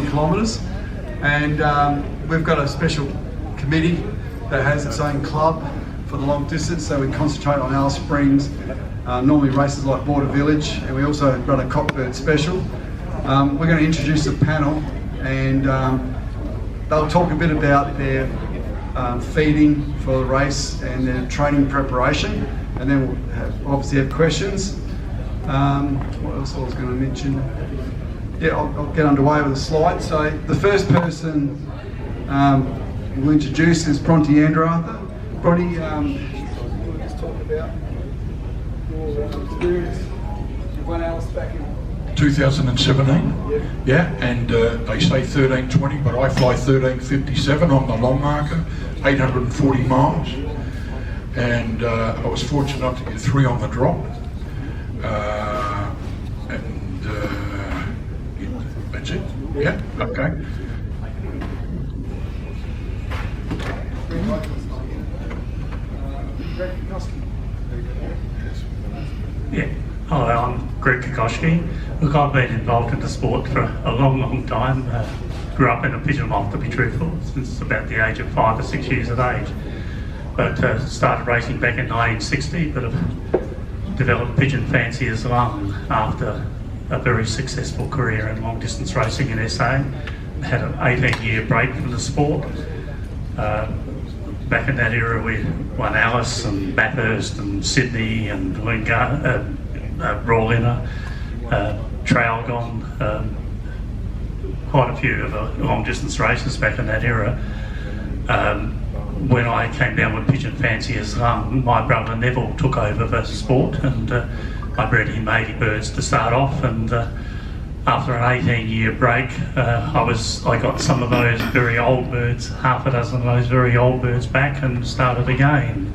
kilometres, and we've got a special committee that has its own club for the long distance, so we concentrate on Alice Springs, normally races like Border Village, and we also run a cockbird special. We're going to introduce a panel, and they'll talk a bit about their feeding for the race and their training preparation, and then we'll obviously have questions. What else I was going to mention? Yeah, I'll get underway with the slide. So the first person we'll introduce is Bronte Andrew. Bronte, just talk about your experience. You won Alice back in 2017, yeah, and they say 13:20, but I fly 13:57 on the long marker, 840 miles, and I was fortunate enough to get 3 on the drop, and that's it. Yeah, okay. Yeah, hello, I'm Greg Kokoschke. Look, I've been involved in the sport for a long time. Grew up in a pigeon loft, to be truthful, since about the age of 5 or 6 years of age. But started racing back in 1960, but have developed pigeon fancy as well after a very successful career in long distance racing in SA. Had an 18-year break from the sport. Back in that era, we won Alice and Bathurst and Sydney and Rawlinna, Traralgon, quite a few of the long distance races back in that era. When I came down with pigeon fancy as my brother Neville took over the sport, and I bred him 80 birds to start off, and after an 18-year break, I got some of those very old birds, half a dozen of those very old birds back, and started again.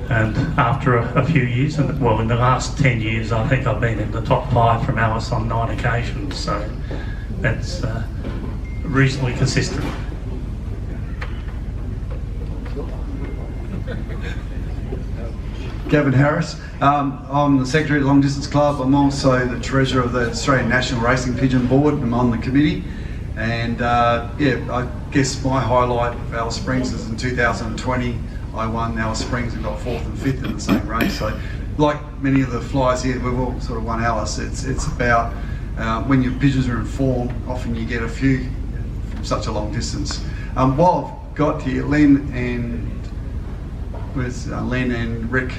And after a few years, in the last 10 years, I think I've been in the top 5 from Alice on 9 occasions, so that's reasonably consistent. Gavin Harris. I'm the Secretary of the Long Distance Club. I'm also the Treasurer of the Australian National Racing Pigeon Board. I'm on the committee. And I guess my highlight of Alice Springs is in 2020, I won Alice Springs and got 4th and 5th in the same race. So like many of the flyers here, we've all sort of won Alice. It's about when your pigeons are in form, often you get a few from such a long distance. While I've got here, Len and Rick.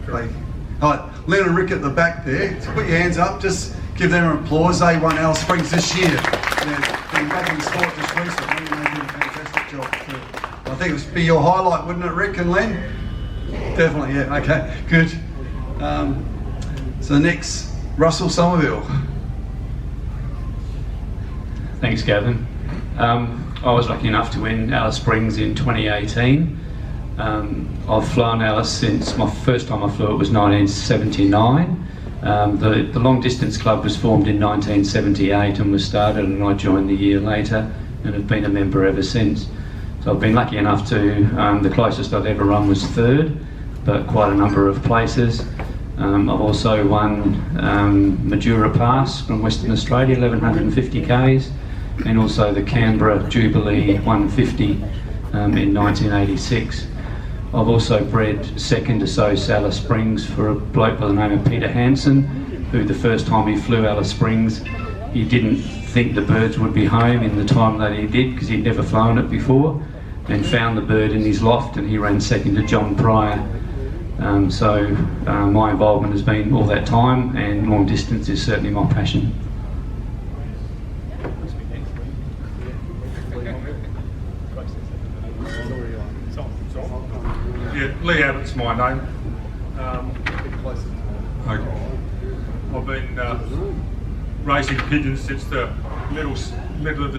Len and Rick at the back there, so put your hands up, just give them an applause. They won Alice Springs this year. They've been back in the sport just recently, and they did a fantastic job too. I think it would be your highlight, wouldn't it, Rick and Len? Definitely, yeah, okay, good. So next, Russell Somerville. Thanks, Gavin. I was lucky enough to win Alice Springs in 2018. I've flown Alice since my first time I flew it was 1979. The Long Distance Club was formed in 1978 and was started, and I joined the year later and have been a member ever since. So I've been lucky enough to, the closest I've ever run was 3rd, but quite a number of places. I've also won Madura Pass from Western Australia, 1150 Ks, and also the Canberra Jubilee 150 in 1986. I've also bred second to SOS Alice Springs for a bloke by the name of Peter Hansen, who the first time he flew Alice Springs, he didn't think the birds would be home in the time that he did, because he'd never flown it before, and found the bird in his loft, and he ran second to John Pryor. So my involvement has been all that time, and long distance is certainly my passion. Yeah, Lee Abbott's my name. I've been racing pigeons since the middle of the